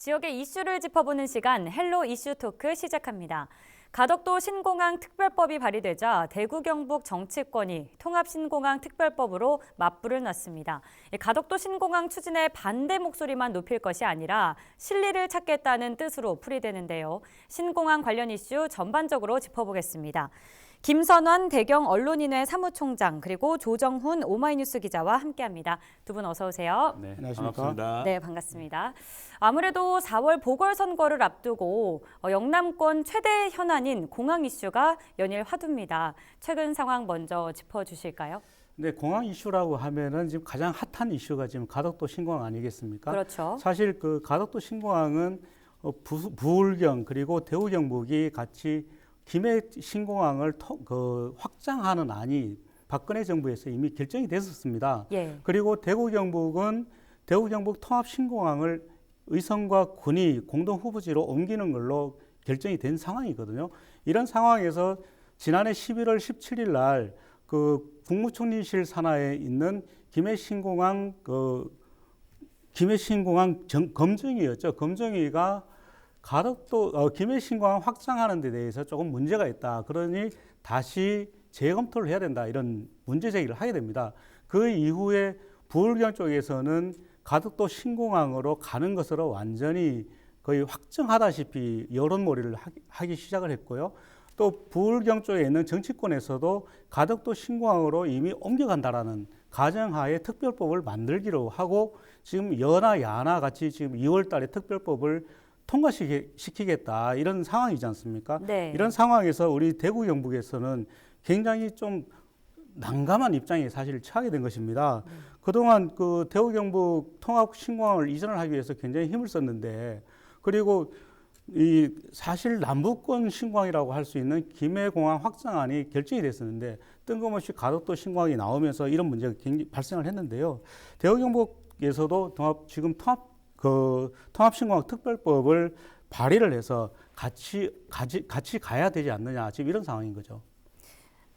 지역의 이슈를 짚어보는 시간 헬로 이슈 토크 시작합니다. 가덕도 신공항 특별법이 발의되자 대구 경북 정치권이 통합신공항 특별법으로 맞불을 놨습니다. 가덕도 신공항 추진에 반대 목소리만 높일 것이 아니라 실리를 찾겠다는 뜻으로 풀이되는데요. 신공항 관련 이슈 전반적으로 짚어보겠습니다. 김선환 대경 언론인회 사무총장 그리고 조정훈 오마이뉴스 기자와 함께합니다. 두 분 어서 오세요. 네, 반갑습니다. 네, 반갑습니다. 아무래도 4월 보궐선거를 앞두고 영남권 최대 현안인 공항 이슈가 연일 화두입니다. 최근 상황 먼저 짚어주실까요? 네, 공항 이슈라고 하면은 지금 가장 핫한 이슈가 지금 가덕도 신공항 아니겠습니까? 그렇죠. 사실 그 가덕도 신공항은 부울경 그리고 대구 경북이 같이 김해 신공항을 확장하는 안이 박근혜 정부에서 이미 결정이 됐었습니다. 예. 그리고 대구 경북은 대구 경북 통합 신공항을 의성과 군이 공동 후보지로 옮기는 걸로 결정이 된 상황이거든요. 이런 상황에서 지난해 11월 17일 날 그 국무총리실 산하에 있는 김해 신공항 검증위였죠. 검증위가 가덕도 김해 신공항 확장하는 데 대해서 조금 문제가 있다. 그러니 다시 재검토를 해야 된다. 이런 문제 제기를 하게 됩니다. 그 이후에 부울경 쪽에서는 가덕도 신공항으로 가는 것으로 완전히 거의 확정하다시피 여론몰이를 하기 시작을 했고요. 또 부울경 쪽에 있는 정치권에서도 가덕도 신공항으로 이미 옮겨간다라는 가정하에 특별법을 만들기로 하고 지금 여나 야나 같이 지금 2월 달에 특별법을 통과시키겠다 이런 상황이지 않습니까? 네. 이런 상황에서 우리 대구 경북에서는 굉장히 좀 난감한 입장에 사실 처하게 된 것입니다. 그동안 그 대구 경북 통합 신공항을 이전을 하기 위해서 굉장히 힘을 썼는데 그리고 이 사실 남부권 신공항이라고 할 수 있는 김해공항 확장안이 결정이 됐었는데 뜬금없이 가덕도 신공항이 나오면서 이런 문제가 굉장히 발생을 했는데요. 대구 경북에서도 통합신공항 특별법을 발의를 해서 같이 가야 되지 않느냐 지금 이런 상황인 거죠.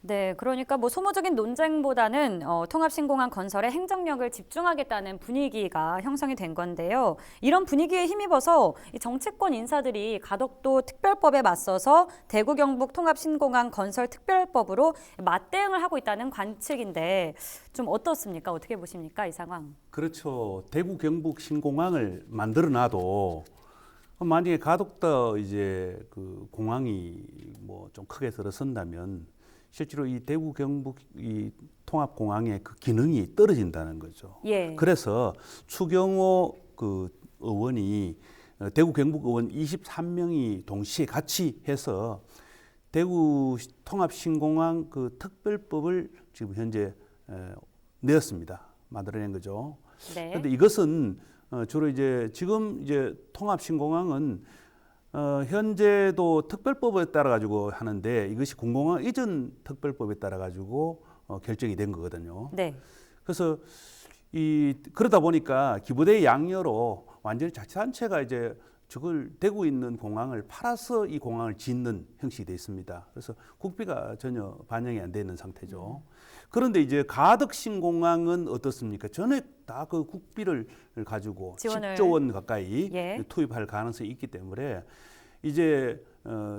네, 그러니까 뭐 소모적인 논쟁보다는 통합신공항 건설에 행정력을 집중하겠다는 분위기가 형성이 된 건데요. 이런 분위기에 힘입어서 이 정치권 인사들이 가덕도 특별법에 맞서서 대구 경북 통합신공항 건설 특별법으로 맞대응을 하고 있다는 관측인데 좀 어떻습니까? 어떻게 보십니까? 이 상황. 그렇죠. 대구 경북 신공항을 만들어 놔도 만약에 가덕도 이제 그 공항이 뭐 좀 크게 들어선다면 실제로 이 대구 경북 이 통합 공항의 그 기능이 떨어진다는 거죠. 예. 그래서 추경호 그 의원이 대구 경북 의원 23명이 동시에 같이 해서 대구 통합 신공항 그 특별법을 지금 현재 내었습니다. 만들어낸 거죠. 네. 그런데 이것은 주로 이제 지금 이제 통합 신공항은 현재도 특별법에 따라 가지고 하는데 이것이 공공항 이전 특별법에 따라 가지고 결정이 된 거거든요. 네. 그래서 그러다 보니까 기부대 양녀로 완전히 자치단체가 이제 저걸 대구 있는 공항을 팔아서 이 공항을 짓는 형식이 되어 있습니다. 그래서 국비가 전혀 반영이 안 되는 상태죠. 그런데 이제 가덕신공항은 어떻습니까? 전에 다 그 국비를 가지고 지원을. 10조 원 가까이 예. 투입할 가능성이 있기 때문에 이제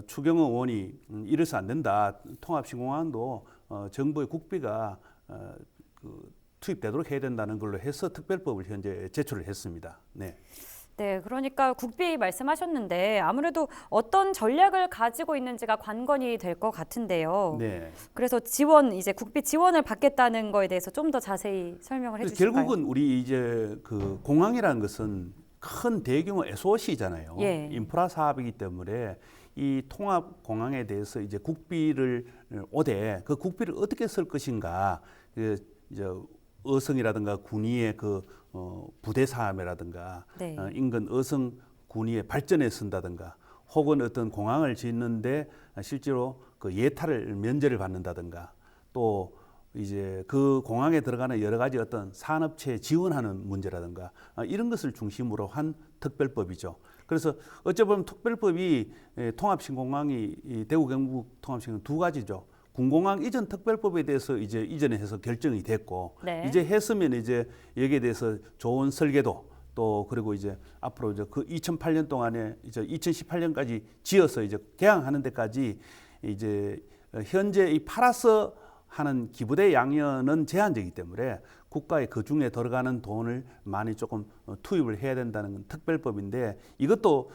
추경호 의원이 이래서 안 된다. 통합신공항도 정부의 국비가 투입되도록 해야 된다는 걸로 해서 특별법을 현재 제출을 했습니다. 네. 네, 그러니까 국비 말씀하셨는데 아무래도 어떤 전략을 가지고 있는지가 관건이 될 것 같은데요. 네. 그래서 이제 국비 지원을 받겠다는 거에 대해서 좀 더 자세히 설명을 해주실까요? 결국은 우리 이제 그 공항이라는 것은 큰 대규모 SOC잖아요. 예. 인프라 사업이기 때문에 이 통합 공항에 대해서 이제 국비를 오되 그 국비를 어떻게 쓸 것인가, 이제 어성이라든가 군위의 그 부대 사업이라든가 네. 인근 어성 군위의 발전에 쓴다든가 혹은 어떤 공항을 짓는데 실제로 그 예타를 면제를 받는다든가 또 이제 그 공항에 들어가는 여러 가지 어떤 산업체에 지원하는 문제라든가 이런 것을 중심으로 한 특별법이죠. 그래서 어찌 보면 특별법이 통합신공항이 대구 경북 통합신공항 두 가지죠. 군공항 이전 특별법에 대해서 이제 이전에 해서 결정이 됐고 네. 이제 했으면 이제 여기에 대해서 좋은 설계도 또 그리고 이제 앞으로 이제 그 2008년 동안에 이제 2018년까지 지어서 이제 개항하는 데까지 이제 현재 이 팔아서 하는 기부대 양연은 제한적이기 때문에 국가에 그 중에 들어가는 돈을 많이 조금 투입을 해야 된다는 특별법인데 이것도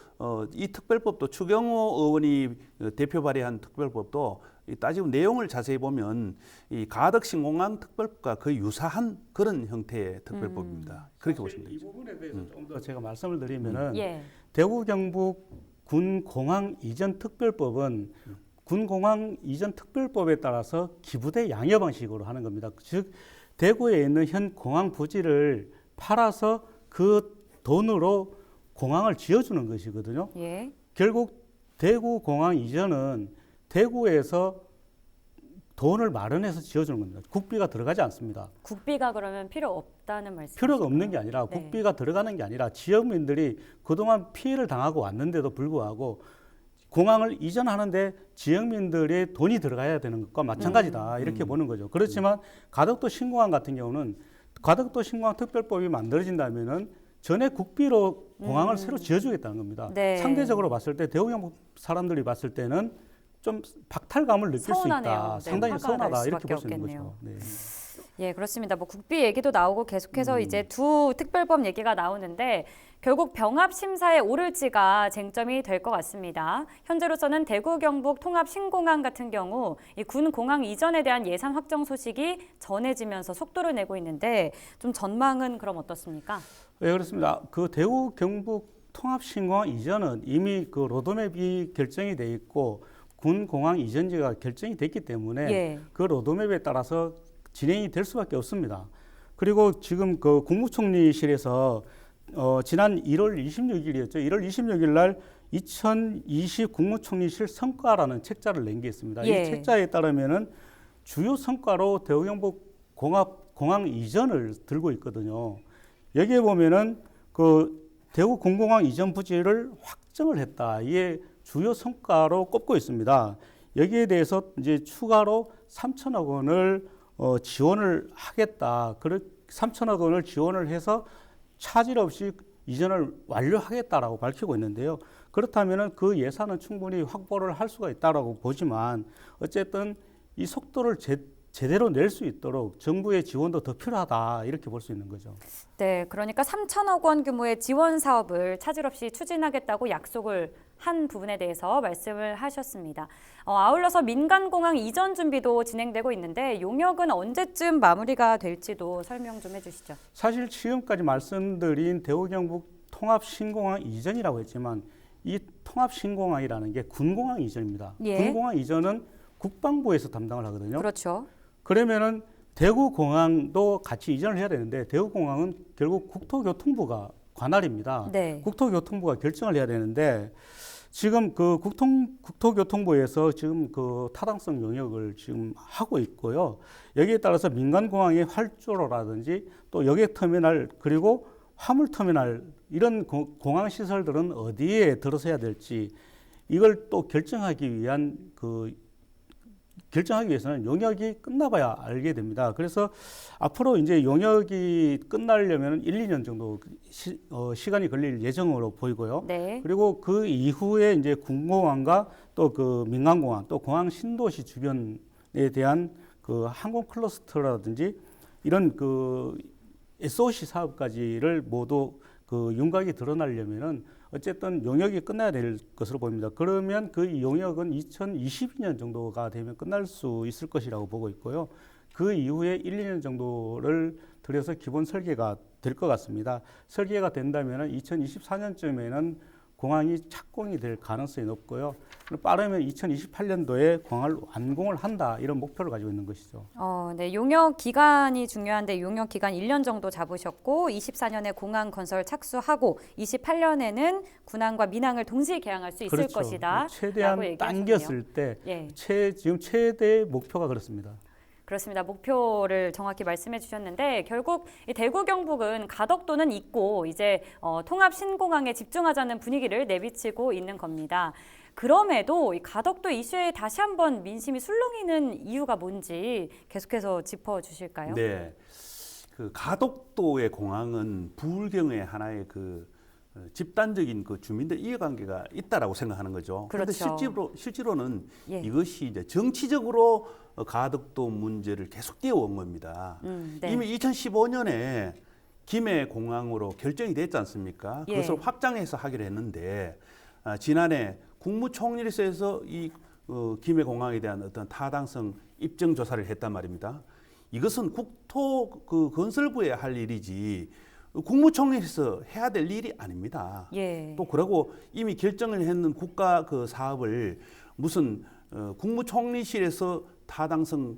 이 특별법도 추경호 의원이 대표 발의한 특별법도 따지고 내용을 자세히 보면 이 가덕신공항 특별법과 거의 유사한 그런 형태의 특별법입니다. 그렇게 보시면 이 되죠. 부분에 대해서 좀 더 제가 말씀을 드리면은 예. 대구 경북 군공항 이전 특별법은 군공항 이전 특별법에 따라서 기부대 양여 방식으로 하는 겁니다. 즉 대구에 있는 현 공항 부지를 팔아서 그 돈으로 공항을 지어주는 것이거든요. 예. 결국 대구 공항 이전은 대구에서 돈을 마련해서 지어주는 겁니다. 국비가 들어가지 않습니다. 국비가 그러면 필요 없다는 말씀이시죠? 필요가 없는 게 아니라 네. 국비가 들어가는 게 아니라 지역민들이 그동안 피해를 당하고 왔는데도 불구하고 공항을 이전하는데 지역민들의 돈이 들어가야 되는 것과 마찬가지다 이렇게 보는 거죠. 그렇지만 가덕도 신공항 같은 경우는 가덕도 신공항 특별법이 만들어진다면은 전에 국비로 공항을 새로 지어주겠다는 겁니다. 네. 상대적으로 봤을 때 대구 경북 사람들이 봤을 때는 좀 박탈감을 느낄 서운하네요. 수 있다. 네, 상당히 화가 서운하다 날 이렇게 수밖에 볼 수 있는 없겠네요. 거죠. 네. 예, 그렇습니다. 뭐 국비 얘기도 나오고 계속해서 이제 두 특별법 얘기가 나오는데 결국 병합 심사에 오를지가 쟁점이 될 것 같습니다. 현재로서는 대구 경북 통합 신공항 같은 경우 이 군 공항 이전에 대한 예산 확정 소식이 전해지면서 속도를 내고 있는데 좀 전망은 그럼 어떻습니까? 네, 그렇습니다. 그 대구 경북 통합 신공항 이전은 이미 그 로드맵이 결정이 돼 있고 군 공항 이전지가 결정이 됐기 때문에 예. 그 로드맵에 따라서 진행이 될 수밖에 없습니다. 그리고 지금 그 국무총리실에서 지난 1월 26일이었죠. 1월 26일 날 2020 국무총리실 성과라는 책자를 낸 게 있습니다. 예. 이 책자에 따르면은 주요 성과로 대구 경북 공항 이전을 들고 있거든요. 여기에 보면은 그 대구 군공항 이전 부지를 확정을 했다. 이게 주요 성과로 꼽고 있습니다. 여기에 대해서 이제 추가로 3천억 원을 지원을 하겠다. 3천억 원을 지원을 해서 차질 없이 이전을 완료하겠다라고 밝히고 있는데요. 그렇다면은 그 예산은 충분히 확보를 할 수가 있다라고 보지만 어쨌든 이 속도를 제대로 낼 수 있도록 정부의 지원도 더 필요하다 이렇게 볼 수 있는 거죠. 네, 그러니까 3천억 원 규모의 지원 사업을 차질 없이 추진하겠다고 약속을 한 부분에 대해서 말씀을 하셨습니다. 아울러서 민간공항 이전 준비도 진행되고 있는데 용역은 언제쯤 마무리가 될지도 설명 좀 해주시죠. 사실 지금까지 말씀드린 대구 경북 통합 신공항 이전이라고 했지만 이 통합 신공항이라는 게 군공항 이전입니다. 예. 군공항 이전은 국방부에서 담당을 하거든요. 그렇죠. 그러면은 대구공항도 같이 이전을 해야 되는데 대구공항은 결국 국토교통부가 관할입니다. 네. 국토교통부가 결정을 해야 되는데 지금 그 국토교통부에서 지금 그 타당성 영역을 지금 하고 있고요. 여기에 따라서 민간공항의 활주로라든지 또 여객터미널 그리고 화물터미널 이런 공항 시설들은 어디에 들어서야 될지 이걸 또 결정하기 위해서는 용역이 끝나봐야 알게 됩니다. 그래서 앞으로 이제 용역이 끝나려면 1, 2년 정도 시간이 걸릴 예정으로 보이고요. 네. 그리고 그 이후에 이제 군공항과 또 그 민간공항 또 공항 신도시 주변에 대한 그 항공 클러스터라든지 이런 그 SOC 사업까지를 모두 그 윤곽이 드러나려면은 어쨌든 용역이 끝나야 될 것으로 보입니다. 그러면 그 용역은 2022년 정도가 되면 끝날 수 있을 것이라고 보고 있고요. 그 이후에 1, 2년 정도를 들여서 기본 설계가 될 것 같습니다. 설계가 된다면 2024년쯤에는 공항이 착공이 될 가능성이 높고요. 빠르면 2028년도에 공항을 완공을 한다 이런 목표를 가지고 있는 것이죠. 네, 용역 기간이 중요한데 용역 기간 1년 정도 잡으셨고 24년에 공항 건설 착수하고 28년에는 군항과 민항을 동시에 개항할 수 있을 그렇죠. 것이다. 최대한 라고 당겼을 때 예. 지금 최대 목표가 그렇습니다. 그렇습니다. 목표를 정확히 말씀해 주셨는데 결국 이 대구 경북은 가덕도는 있고 이제 통합 신공항에 집중하자는 분위기를 내비치고 있는 겁니다. 그럼에도 이 가덕도 이슈에 다시 한번 민심이 술렁이는 이유가 뭔지 계속해서 짚어 주실까요? 네. 그 가덕도의 공항은 불경의 하나의 그 집단적인 그 주민들 이해관계가 있다라고 생각하는 거죠. 그런데 그렇죠. 실제로는 예. 이것이 이제 정치적으로 가덕도 문제를 계속 띄워온 겁니다. 네. 이미 2015년에 김해 공항으로 결정이 됐지 않습니까? 예. 그것을 확장해서 하기로 했는데 지난해 국무총리실에서 이 김해 공항에 대한 어떤 타당성 입증 조사를 했단 말입니다. 이것은 국토 그 건설부에 할 일이지 국무총리실에서 해야 될 일이 아닙니다. 예. 또 그러고 이미 결정을 했는 국가 그 사업을 무슨 국무총리실에서 타당성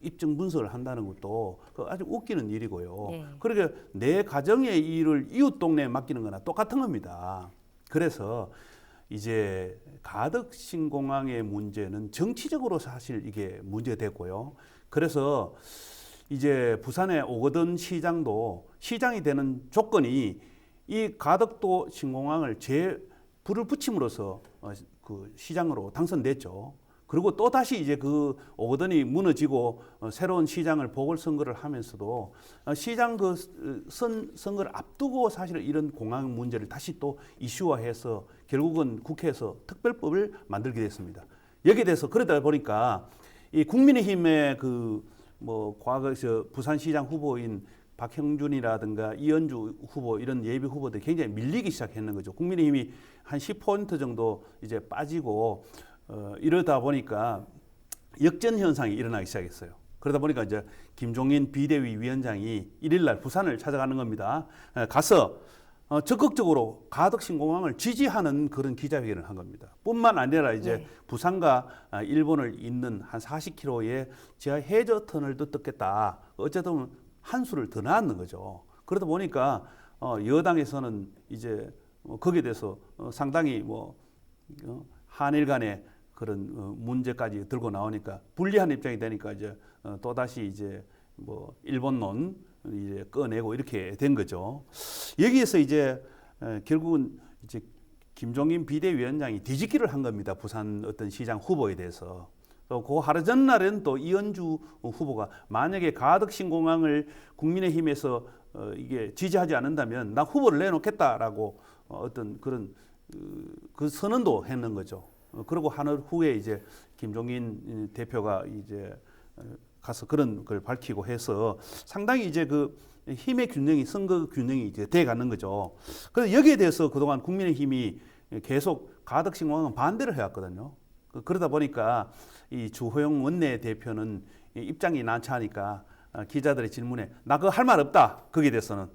입증 분석을 한다는 것도 아주 웃기는 일이고요. 예. 그러니까 내 가정의 일을 이웃 동네에 맡기는 거나 똑같은 겁니다. 그래서 이제 가덕 신공항의 문제는 정치적으로 사실 이게 문제됐고요. 그래서 이제 부산에 오거돈 시장도 시장이 되는 조건이 이 가덕도 신공항을 불을 붙임으로써 그 시장으로 당선됐죠. 그리고 또 다시 이제 그 오거돈이 무너지고 새로운 시장을 보궐선거를 하면서도 시장 그 선거를 앞두고 사실 이런 공항 문제를 다시 또 이슈화해서 결국은 국회에서 특별법을 만들게 됐습니다. 여기에 대해서 그러다 보니까 이 국민의힘의 그 뭐 과거에서 부산시장 후보인 박형준이라든가 이현주 후보 이런 예비 후보들이 굉장히 밀리기 시작했는 거죠. 국민의힘이 한 10포인트 정도 이제 빠지고 이러다 보니까 역전 현상이 일어나기 시작했어요. 그러다 보니까 이제 김종인 비대위 위원장이 1일 날 부산을 찾아가는 겁니다. 가서 적극적으로 가덕 신공항을 지지하는 그런 기자회견을 한 겁니다. 뿐만 아니라 이제 네. 부산과 일본을 잇는 한 40km의 지하 해저 터널도 뜯겠다. 어쨌든 한 수를 더 낳는 거죠. 그러다 보니까 여당에서는 이제 거기에 대해서 상당히 뭐 한일 간의 그런 문제까지 들고 나오니까 불리한 입장이 되니까 이제 또 다시 이제 뭐 일본론 이제 꺼내고 이렇게 된 거죠. 여기에서 이제 결국은 이제 김종인 비대위원장이 뒤집기를 한 겁니다. 부산 어떤 시장 후보에 대해서. 또 그 하루 전날은 또 이현주 후보가 만약에 가덕 신공항을 국민의힘에서 이게 지지하지 않는다면 나 후보를 내놓겠다라고 어떤 그런 그 선언도 했는 거죠. 그리고 하루 후에 이제 김종인 대표가 이제 가서 그런 걸 밝히고 해서 상당히 이제 그 힘의 균형이 선거 균형이 이제 돼 가는 거죠. 그래서 여기에 대해서 그동안 국민의힘이 계속 가덕 신공항은 반대를 해왔거든요. 그러다 보니까 이 주호영 원내대표는 입장이 난처하니까 기자들의 질문에 나 그거 할 말 없다. 거기에 대해서는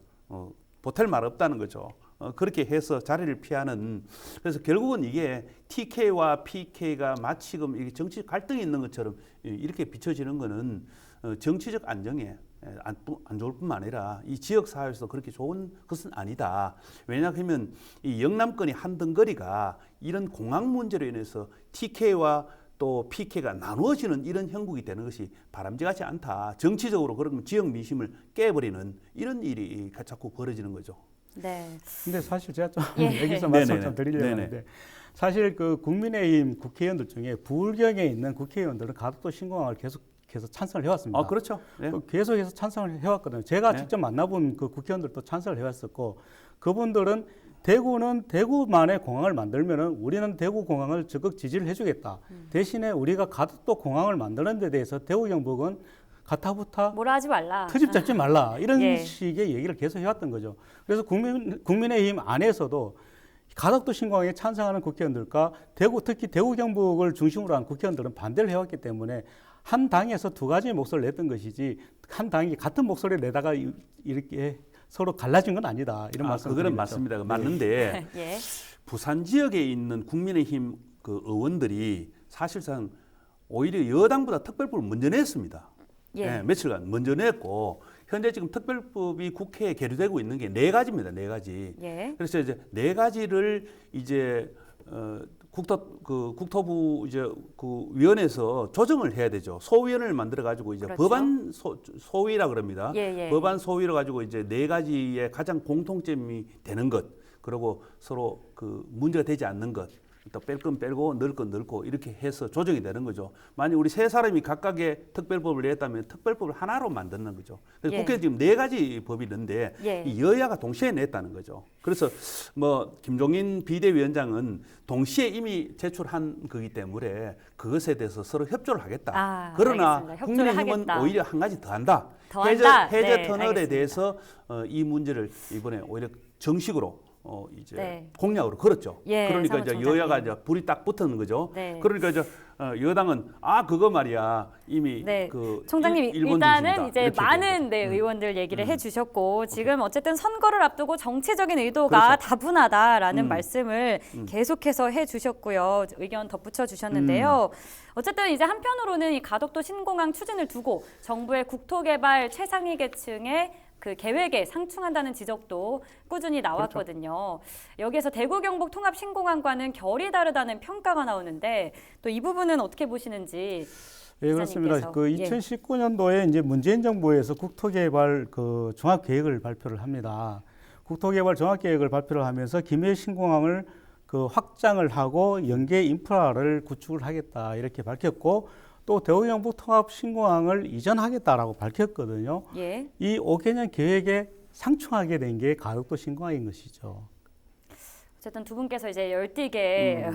보탤 말 없다는 거죠. 그렇게 해서 자리를 피하는 그래서 결국은 이게 TK와 PK가 마치금 이게 정치 갈등이 있는 것처럼 이렇게 비춰지는 거는 정치적 안정에 안 좋을 뿐만 아니라 이 지역 사회에서 그렇게 좋은 것은 아니다. 왜냐하면 이 영남권이 한 덩거리가 이런 공항 문제로 인해서 TK와 또 PK가 나누어지는 이런 형국이 되는 것이 바람직하지 않다. 정치적으로 그러면 지역 민심을 깨버리는 이런 일이 자꾸 벌어지는 거죠. 네. 근데 사실 제가 좀 예. 여기서 말씀 네네네. 좀 드리려고 네네. 하는데 사실 그 국민의힘 국회의원들 중에 부울경에 있는 국회의원들은 가덕도 신공항을 계속해서 찬성을 해왔습니다. 그렇죠. 네. 계속해서 찬성을 해왔거든요. 제가 네. 직접 만나본 그 국회의원들도 찬성을 해왔었고 그분들은 대구는 대구만의 공항을 만들면은 우리는 대구 공항을 적극 지지를 해주겠다. 대신에 우리가 가덕도 공항을 만드는 데 대해서 대구 경북은 가타부타 뭐라 하지 말라. 트집 잡지 말라 이런 예. 식의 얘기를 계속 해왔던 거죠. 그래서 국민의힘 안에서도 가덕도 신공항에 찬성하는 국회의원들과 특히 대구 경북을 중심으로 한 국회의원들은 반대를 해왔기 때문에 한 당에서 두 가지의 목소리를 냈던 것이지 한 당이 같은 목소리를 내다가 이렇게 서로 갈라진 건 아니다 이런 말씀. 그거는 맞습니다. 맞는데 예. 부산 지역에 있는 국민의힘 그 의원들이 사실상 오히려 여당보다 특별법을 먼저 냈습니다. 예. 네, 며칠간 먼저 냈고 현재 지금 특별법이 국회에 계류되고 있는 게 4가지입니다. 4가지. 예. 그래서 이제 4가지를 이제 국토부 이제 그 위원회에서 조정을 해야 되죠. 소위원회를 만들어 가지고 이제 그렇죠. 법안 소위라 그럽니다. 예, 예. 법안 소위로 가지고 이제 4가지의 가장 공통점이 되는 것, 그리고 서로 그 문제가 되지 않는 것, 또 뺄 건 빼고 넣을 건 넣고 이렇게 해서 조정이 되는 거죠. 만약 우리 세 사람이 각각의 특별법을 냈다면 특별법을 하나로 만드는 거죠. 그래서 예. 국회에 지금 4가지 법이 있는데 예. 이 여야가 동시에 냈다는 거죠. 그래서 뭐 김종인 비대위원장은 동시에 이미 제출한 거기 때문에 그것에 대해서 서로 협조를 하겠다. 그러나 알겠습니다. 협조를 국민의힘은 하겠다. 오히려 한 가지 더 한다. 더한다? 해제 네, 터널에 알겠습니다. 대해서 이 문제를 이번에 오히려 정식으로 이제 네. 공약으로 걸었죠. 예, 그러니까 이제 사무총장님. 여야가 이제 불이 딱 붙는 거죠. 네. 그러니까 이제 여당은 그거 말이야 이미 네. 그 총장님 일본 일단은 중심이다. 이제 이렇게 많은 얘기하죠. 의원들 얘기를 해주셨고 지금 어쨌든 선거를 앞두고 정치적인 의도가 그렇죠. 다분하다라는 말씀을 계속해서 해주셨고요. 의견 덧붙여 주셨는데요. 어쨌든 이제 한편으로는 이 가덕도 신공항 추진을 두고 정부의 국토개발 최상위 계층의 그 계획에 상충한다는 지적도 꾸준히 나왔거든요. 여기에서 대구 경북 통합 신공항과는 결이 다르다는 평가가 나오는데 또 이 부분은 어떻게 보시는지. 예, 그렇습니다. 기자님께서. 그 예. 2019년도에 이제 문재인 정부에서 국토개발 그 종합 계획을 발표를 합니다. 국토개발 종합 계획을 발표를 하면서 김해 신공항을 그 확장을 하고 연계 인프라를 구축을 하겠다 이렇게 밝혔고 또 대구 경북 통합 신공항을 이전하겠다라고 밝혔거든요. 예. 이 5개년 계획에 상충하게 된 게 가덕도 신공항인 것이죠. 어쨌든 두 분께서 이제 열띠게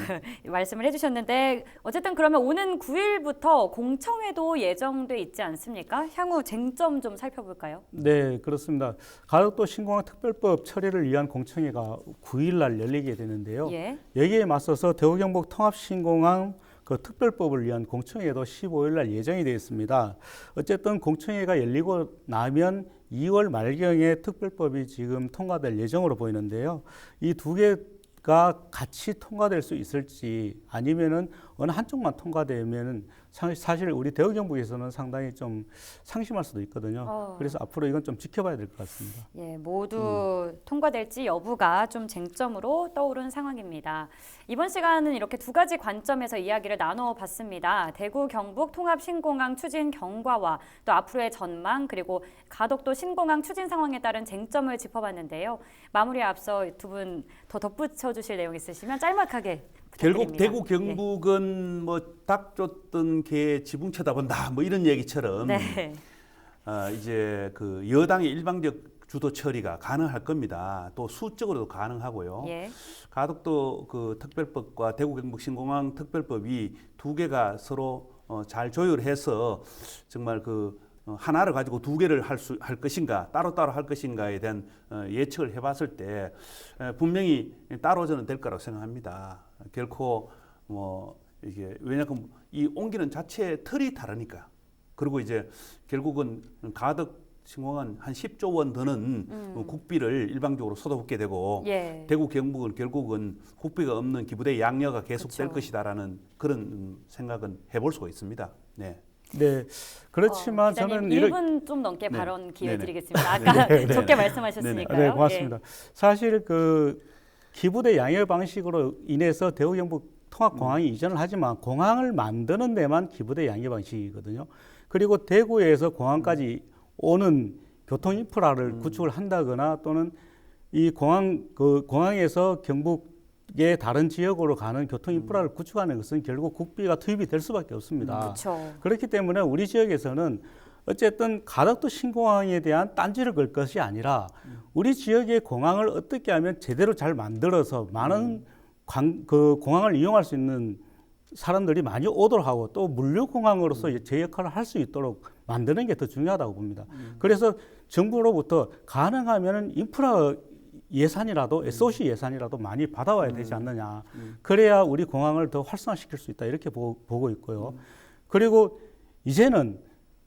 말씀을 해주셨는데 어쨌든 그러면 오는 9일부터 공청회도 예정돼 있지 않습니까? 향후 쟁점 좀 살펴볼까요? 네, 그렇습니다. 가덕도 신공항 특별법 처리를 위한 공청회가 9일 날 열리게 되는데요. 예. 여기에 맞서서 대구 경북 통합 신공항 그 특별법을 위한 공청회도 15일 날 예정이 되어 있습니다. 어쨌든 공청회가 열리고 나면 2월 말경에 특별법이 지금 통과될 예정으로 보이는데요. 이 두 개가 같이 통과될 수 있을지 아니면은 어느 한쪽만 통과되면은 사실 우리 대구 경북에서는 상당히 좀 상심할 수도 있거든요. 그래서 앞으로 이건 좀 지켜봐야 될 것 같습니다. 예, 모두 통과될지 여부가 좀 쟁점으로 떠오른 상황입니다. 이번 시간은 이렇게 두 가지 관점에서 이야기를 나눠봤습니다. 대구 경북 통합 신공항 추진 경과와 또 앞으로의 전망 그리고 가덕도 신공항 추진 상황에 따른 쟁점을 짚어봤는데요. 마무리에 앞서 두 분 더 덧붙여 주실 내용 있으시면 짤막하게 결국 부탁드립니다. 대구 경북은 뭐 닭 쫓던 개 지붕 쳐다본다 뭐 이런 얘기처럼 네. 이제 그 여당의 일방적 주도 처리가 가능할 겁니다. 또 수적으로도 가능하고요. 예. 가덕도 그 특별법과 대구 경북 신공항 특별법이 두 개가 서로 잘 조율해서 정말 그 하나를 가지고 두 개를 할 것인가 따로따로 할 것인가에 대한 예측을 해봤을 때 분명히 따로 저는 될 거라고 생각합니다. 결코 뭐 이게 왜냐하면 이 옮기는 자체 틀이 다르니까. 그리고 이제 결국은 가덕 신공항은 한 10조 원 드는 국비를 일방적으로 쏟아붓게 되고 예. 대구 경북은 결국은 국비가 없는 기부대 양녀가 계속될 그쵸. 것이다라는 그런 생각은 해볼 수가 있습니다. 네. 네, 그렇지만 기자님 저는 1분 좀 넘게 네. 발언 기회 네네. 드리겠습니다. 아까 좋게 말씀하셨으니까요. 네, 고맙습니다. 사실 그 기부대 양형 방식으로 인해서 대구 경북 통합공항이 이전을 하지만 공항을 만드는 데만 기부대 양형 방식이거든요. 그리고 대구에서 공항까지 오는 교통 인프라를 구축을 한다거나 또는 이 공항에서 경북의 다른 지역으로 가는 교통 인프라를 구축하는 것은 결국 국비가 투입이 될 수밖에 없습니다. 그렇죠. 그렇기 때문에 우리 지역에서는 어쨌든 가덕도 신공항에 대한 딴지를 걸 것이 아니라 우리 지역의 공항을 어떻게 하면 제대로 잘 만들어서 많은 그 공항을 이용할 수 있는 사람들이 많이 오도록 하고 또 물류공항으로서 제 역할을 할 수 있도록 만드는 게 더 중요하다고 봅니다. 그래서 정부로부터 가능하면 인프라 예산이라도 SOC 예산이라도 많이 받아와야 되지 않느냐. 그래야 우리 공항을 더 활성화시킬 수 있다 이렇게 보고 있고요. 그리고 이제는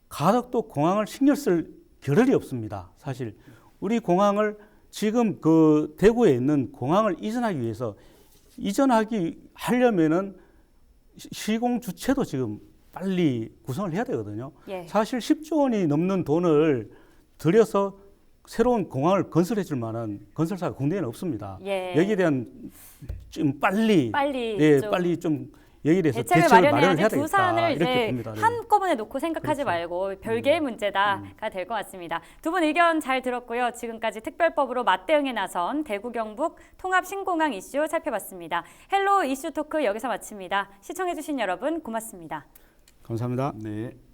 가덕도 공항을 신경 쓸 겨를이 없습니다. 사실 우리 공항을 지금 그 대구에 있는 공항을 이전하기 하려면은 시공 주체도 지금 빨리 구성을 해야 되거든요. 예. 사실 10조 원이 넘는 돈을 들여서 새로운 공항을 건설해 줄 만한 건설사가 국내에는 없습니다. 예. 여기에 대한 좀 빨리 빨리 예, 좀 빨리 좀 여기에 대해서 대책을 대책을 마련해야지 마련해야 두 되겠다. 사안을 이렇게 이제 봅니다. 네. 한꺼번에 놓고 생각하지 그렇죠. 말고 별개의 문제다가 될 것 같습니다. 두 분 의견 잘 들었고요. 지금까지 특별법으로 맞대응에 나선 대구 경북 통합 신공항 이슈 살펴봤습니다. 헬로 이슈 토크 여기서 마칩니다. 시청해주신 여러분 고맙습니다. 감사합니다. 네.